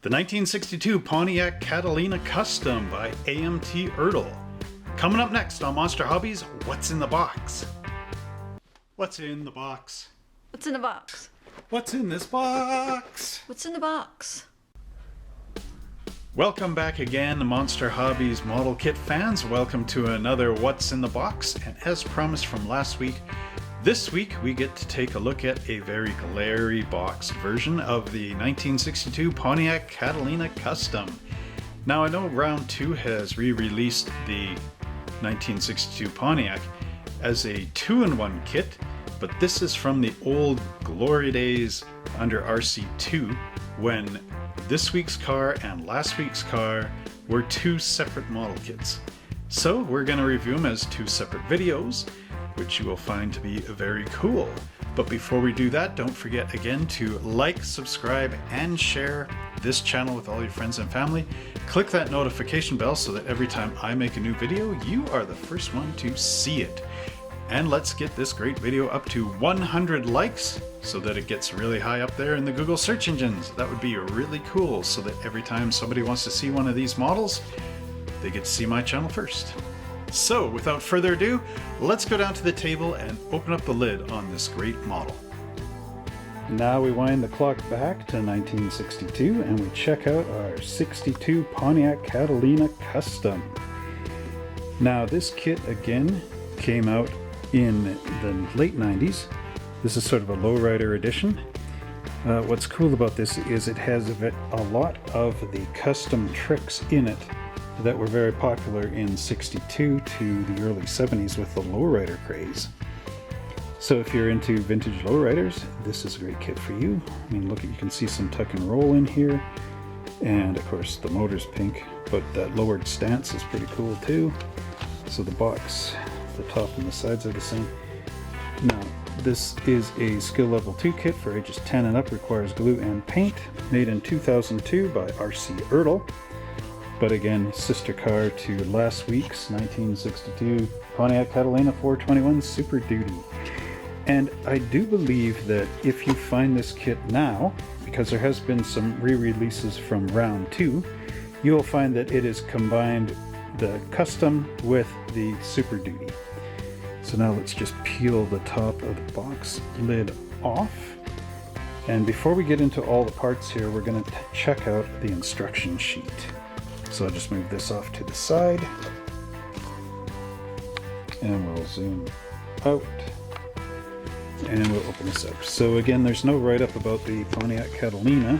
The 1962 Pontiac Catalina Custom by AMT ERTL. Coming up next on Monster Hobbies, what's in the box? What's in the box? What's in the box? What's in this box? What's in the box? Welcome back again, Monster Hobbies model kit fans. Welcome to another What's in the Box. And as promised from last week, this week we get to take a look at a very glary box version of the 1962 Pontiac Catalina Custom. Now I know Round 2 has re-released the 1962 Pontiac as a 2-in-1 kit, but this is from the old glory days under RC2 when this week's car and last week's car were two separate model kits. So we're going to review them as two separate videos, which you will find to be very cool. But before we do that, don't forget again to like, subscribe, and share this channel with all your friends and family. Click that notification bell so that every time I make a new video, you are the first one to see it. And let's get this great video up to 100 likes so that it gets really high up there in the Google search engines. That would be really cool, so that every time somebody wants to see one of these models, they get to see my channel first. So without further ado, let's go down to the table and open up the lid on this great model. Now we wind the clock back to 1962 and we check out our 62 Pontiac Catalina Custom. Now this kit again came out in the late 90s. This is sort of a lowrider edition. What's cool about this is it has a lot of the custom tricks in it that were very popular in 62 to the early 70s with the lowrider craze. So if you're into vintage lowriders, this is a great kit for you. I mean, look, you can see some tuck and roll in here, and of course the motor's pink, but that lowered stance is pretty cool too. So the box, the top and the sides are the same. Now this is a skill level 2 kit for ages 10 and up, requires glue and paint, made in 2002 by RC ERTL. But again, sister car to last week's 1962 Pontiac Catalina 421 Super Duty. And I do believe that if you find this kit now, because there has been some re-releases from Round 2, you'll find that it is combined the custom with the Super Duty. So now let's just peel the top of the box lid off. And before we get into all the parts here, we're going to check out the instruction sheet. So I'll just move this off to the side and we'll zoom out and we'll open this up. So again, there's no write-up about the Pontiac Catalina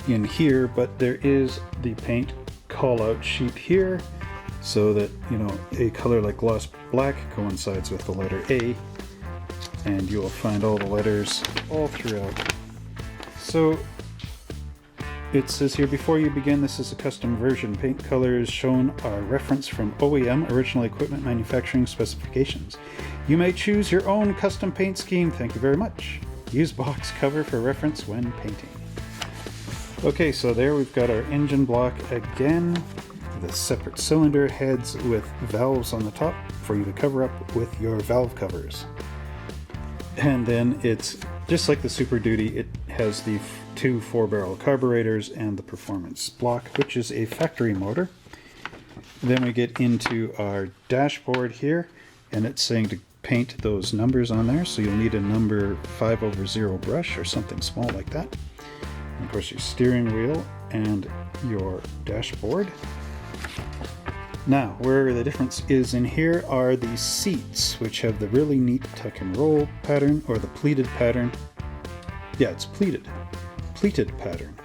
in here, but there is the paint call-out sheet here so that, you know, a color like gloss black coincides with the letter A, and you'll find all the letters all throughout. So it says here, before you begin, this is a custom version. Paint colors shown are reference from OEM, original equipment manufacturing specifications. You may choose your own custom paint scheme. Thank you very much. Use box cover for reference when painting. Okay, so there we've got our engine block again. The separate cylinder heads with valves on the top for you to cover up with your valve covers. And then it's just like the Super Duty, it has the two 4-barrel carburetors and the performance block, which is a factory motor. Then we get into our dashboard here, and it's saying to paint those numbers on there, so you'll need a number 5/0 brush or something small like that. And of course your steering wheel and your dashboard. Now, where the difference is in here are the seats, which have the really neat tuck and roll pattern, or the pleated pattern. Yeah, it's pleated pattern.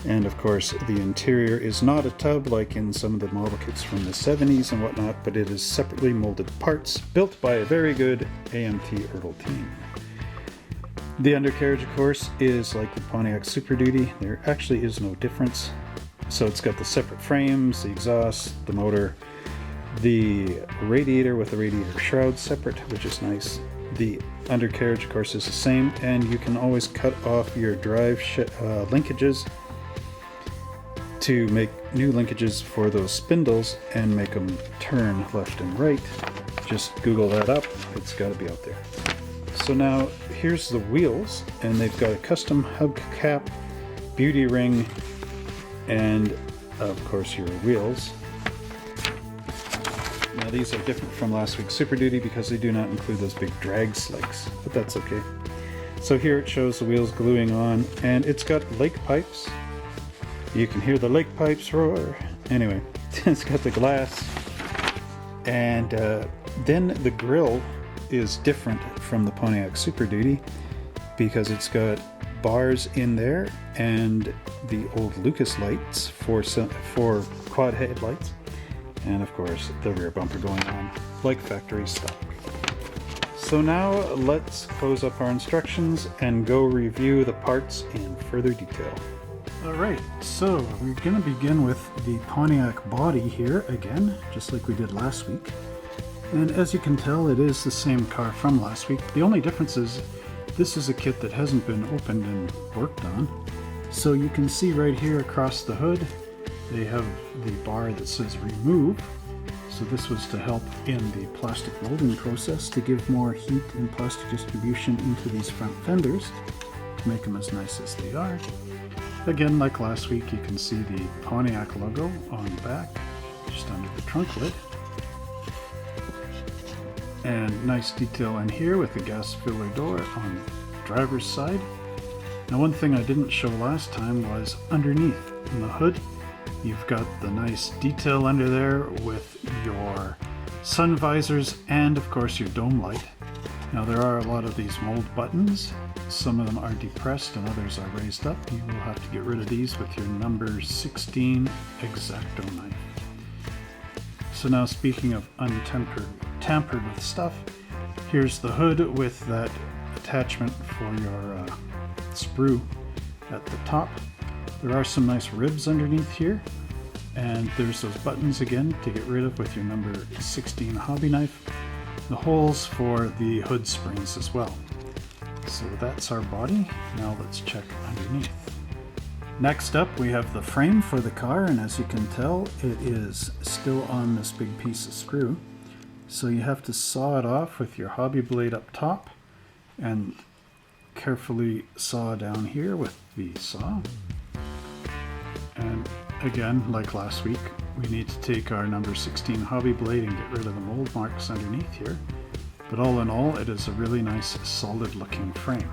And of course, the interior is not a tub like in some of the model kits from the 70s and whatnot, but it is separately molded parts built by a very good AMT ERTL team. The undercarriage, of course, is like the Pontiac Super Duty. There actually is no difference. So it's got the separate frames, the exhaust, the motor, the radiator with the radiator shroud separate, which is nice. The undercarriage, of course, is the same, and you can always cut off your drive linkages to make new linkages for those spindles and make them turn left and right. Just Google that up. It's got to be out there. So now here's the wheels, and they've got a custom hubcap, beauty ring, and of course your wheels. Now these are different from last week's Super Duty because they do not include those big drag slicks, but that's okay. So here it shows the wheels gluing on, and it's got lake pipes. You can hear the lake pipes roar. Anyway, it's got the glass, and then the grille is different from the Pontiac Super Duty because it's got bars in there and the old Lucas lights for quad headlights, and of course the rear bumper going on like factory stock. So now let's close up our instructions and go review the parts in further detail. Alright, so we're going to begin with the Pontiac body here again, just like we did last week. And as you can tell, it is the same car from last week. The only difference is this is a kit that hasn't been opened and worked on. So you can see right here across the hood, they have the bar that says remove. So this was to help in the plastic molding process to give more heat and plastic distribution into these front fenders to make them as nice as they are. Again, like last week, you can see the Pontiac logo on the back, just under the trunk lid. And nice detail in here with the gas filler door on the driver's side. Now one thing I didn't show last time was underneath in the hood. You've got the nice detail under there with your sun visors and of course your dome light. Now there are a lot of these mold buttons. Some of them are depressed and others are raised up. You will have to get rid of these with your number 16 X-Acto knife. So now speaking of tampered with stuff, here's the hood with that attachment for your sprue at the top. There are some nice ribs underneath here, and there's those buttons again to get rid of with your number 16 hobby knife. The holes for the hood springs as well. So that's our body. Now let's check underneath. Next up we have the frame for the car, and as you can tell it is still on this big piece of screw. So you have to saw it off with your hobby blade up top and carefully saw down here with the saw. And again, like last week, we need to take our number 16 hobby blade and get rid of the mold marks underneath here. But all in all, it is a really nice solid looking frame.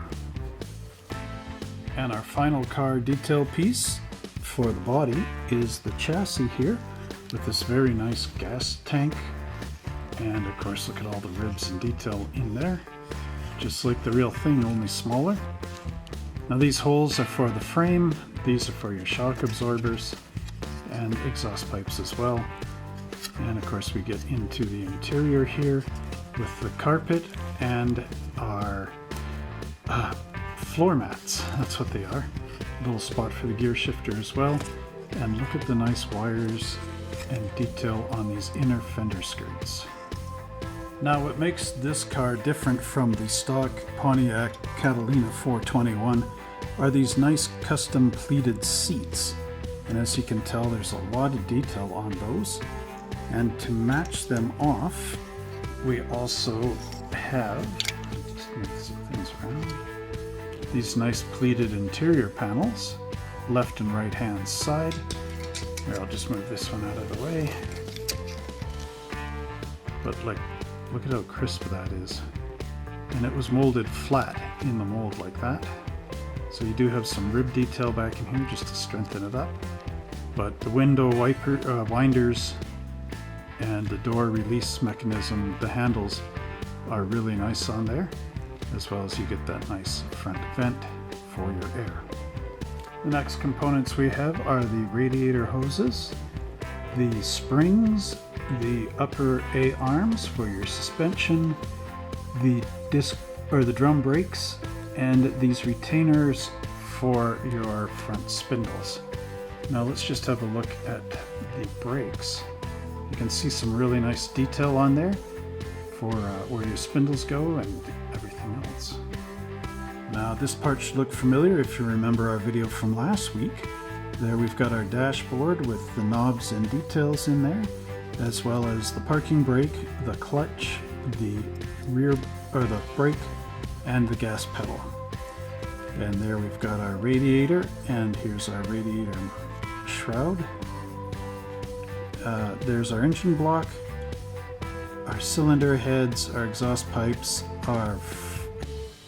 And our final car detail piece for the body is the chassis here with this very nice gas tank. And of course, look at all the ribs and detail in there. Just like the real thing, only smaller. Now these holes are for the frame, these are for your shock absorbers and exhaust pipes as well. And of course we get into the interior here with the carpet and our floor mats. That's what they are. A little spot for the gear shifter as well. And look at the nice wires and detail on these inner fender skirts. Now what makes this car different from the stock Pontiac Catalina 421 are these nice custom pleated seats. And as you can tell, there's a lot of detail on those. And to match them off, we also have, just move some things around, these nice pleated interior panels, left and right hand side. Here, I'll just move this one out of the way. But like, look at how crisp that is. And it was molded flat in the mold like that. So you do have some rib detail back in here just to strengthen it up. But the window winders and the door release mechanism, the handles are really nice on there, as well as you get that nice front vent for your air. The next components we have are the radiator hoses, the springs, the upper A arms for your suspension, the disc or the drum brakes, and these retainers for your front spindles. Now let's just have a look at the brakes. You can see some really nice detail on there for where your spindles go and everything else. Now this part should look familiar if you remember our video from last week. There we've got our dashboard with the knobs and details in there, as well as the parking brake, the clutch, the rear or the brake, and the gas pedal. And there we've got our radiator, and here's our radiator shroud. There's our engine block, our cylinder heads, our exhaust pipes, our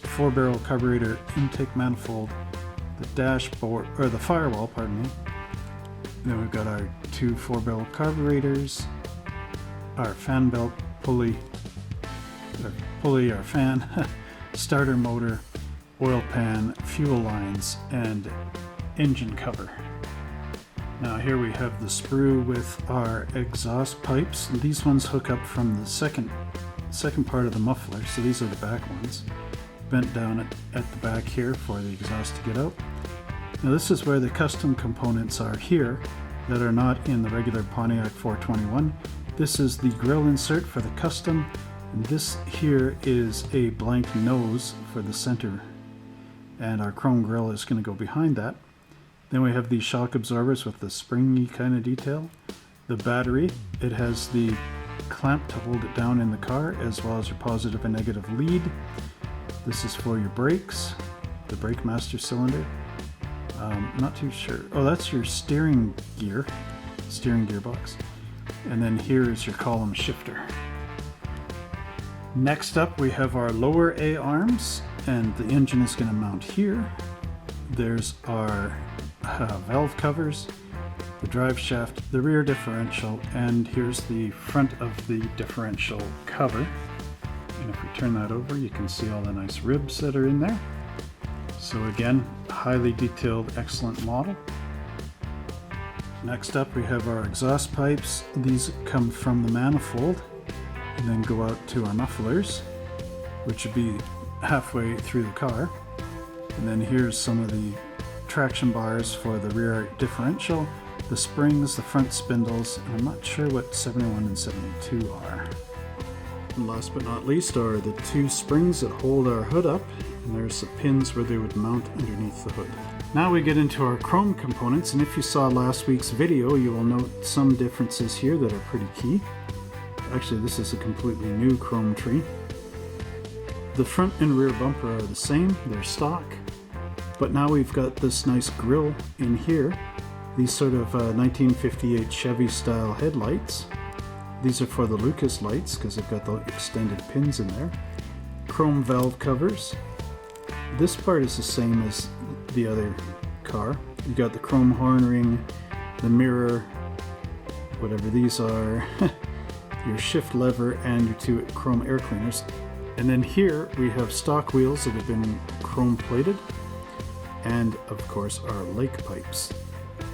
4-barrel carburetor intake manifold, the dashboard, or the firewall, pardon me. Then we've got our 2 4-barrel carburetors, our fan belt pulley, our fan, starter motor, oil pan, fuel lines, and engine cover. Now here we have the sprue with our exhaust pipes. These ones hook up from the second part of the muffler, so these are the back ones. Bent down at the back here for the exhaust to get out. Now this is where the custom components are here that are not in the regular Pontiac 421. This is the grill insert for the custom, and this here is a blank nose for the center, and our chrome grill is going to go behind that. Then we have these shock absorbers with the springy kind of detail. The battery, it has the clamp to hold it down in the car, as well as your positive and negative lead. This is for your brakes, the brake master cylinder. Not too sure. Oh, that's your steering gearbox. And then here is your column shifter. Next up, we have our lower A arms, and the engine is going to mount here. There's our valve covers, the drive shaft, the rear differential, and here's the front of the differential cover. And if we turn that over, you can see all the nice ribs that are in there. So again, highly detailed, excellent model. Next up, we have our exhaust pipes. These come from the manifold and then go out to our mufflers, which would be halfway through the car. And then here's some of the traction bars for the rear differential, the springs, the front spindles, and I'm not sure what 71 and 72 are. And last but not least are the 2 springs that hold our hood up, and there's the pins where they would mount underneath the hood. Now we get into our chrome components, and if you saw last week's video, you will note some differences here that are pretty key. Actually, this is a completely new chrome tree. The front and rear bumper are the same, they're stock. But now we've got this nice grille in here. These sort of 1958 Chevy style headlights. These are for the Lucas lights because they've got the extended pins in there. Chrome valve covers. This part is the same as the other car. You got the chrome horn ring, the mirror, whatever these are, your shift lever, and your 2 chrome air cleaners. And then here we have stock wheels that have been chrome plated, and of course our lake pipes.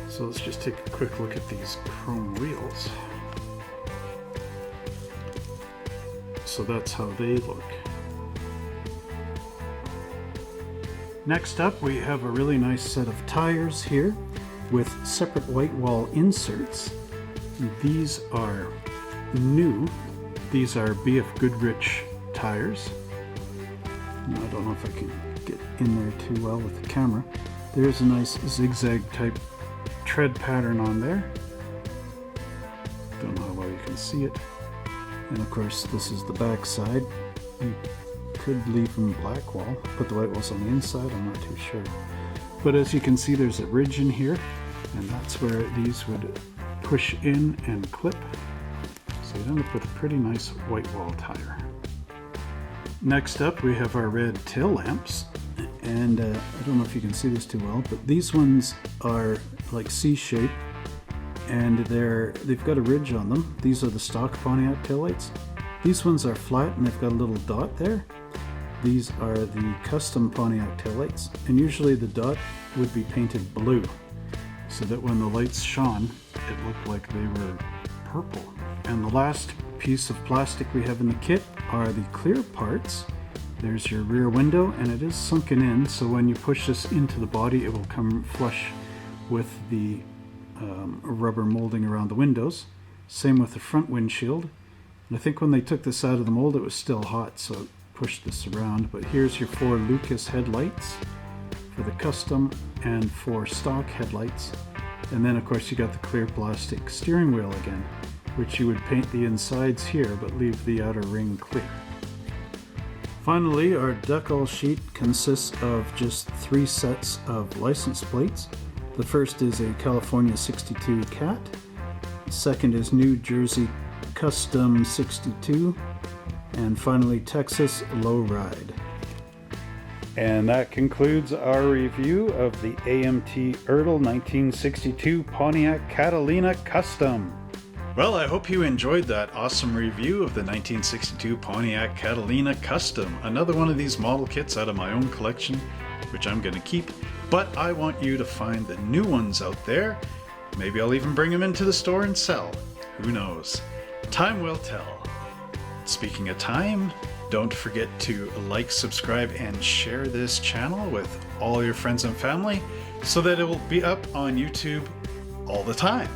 So let's just take a quick look at these chrome wheels. So that's how they look. Next up, we have a really nice set of tires here with separate white wall inserts. These are new. These are BF Goodrich tires. I don't know if I can get in there too well with the camera. There's a nice zigzag type tread pattern on there. Don't know how well you can see it. And of course, this is the back side. You could leave them black wall, put the white walls on the inside, I'm not too sure. But as you can see, there's a ridge in here, and that's where these would push in and clip. So you end up with a pretty nice white wall tire. Next up, we have our red tail lamps, and I don't know if you can see this too well, but these ones are like C-shape, and they've got a ridge on them. These are the stock Pontiac taillights. These ones are flat and they've got a little dot there. These are the custom Pontiac taillights, and usually the dot would be painted blue so that when the lights shone, it looked like they were purple. And the last piece of plastic we have in the kit are the clear parts. There's your rear window, and it is sunken in, so when you push this into the body, it will come flush with the rubber molding around the windows. Same with the front windshield. And I think when they took this out of the mold, it was still hot, so it pushed this around. But here's your 4 Lucas headlights for the custom and 4 stock headlights. And then of course you got the clear plastic steering wheel again, which you would paint the insides here but leave the outer ring clear. Finally, our decal sheet consists of just 3 sets of license plates. The first is a California 62 Cat. The second is New Jersey Custom 62. And finally, Texas Lowride. And that concludes our review of the AMT ERTL 1962 Pontiac Catalina Custom. Well, I hope you enjoyed that awesome review of the 1962 Pontiac Catalina Custom. Another one of these model kits out of my own collection, which I'm going to keep. But I want you to find the new ones out there. Maybe I'll even bring them into the store and sell. Who knows? Time will tell. Speaking of time, don't forget to like, subscribe, and share this channel with all your friends and family so that it will be up on YouTube all the time.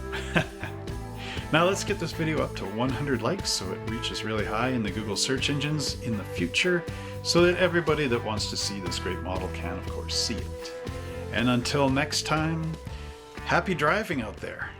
Now let's get this video up to 100 likes so it reaches really high in the Google search engines in the future so that everybody that wants to see this great model can, of course, see it. And until next time, happy driving out there.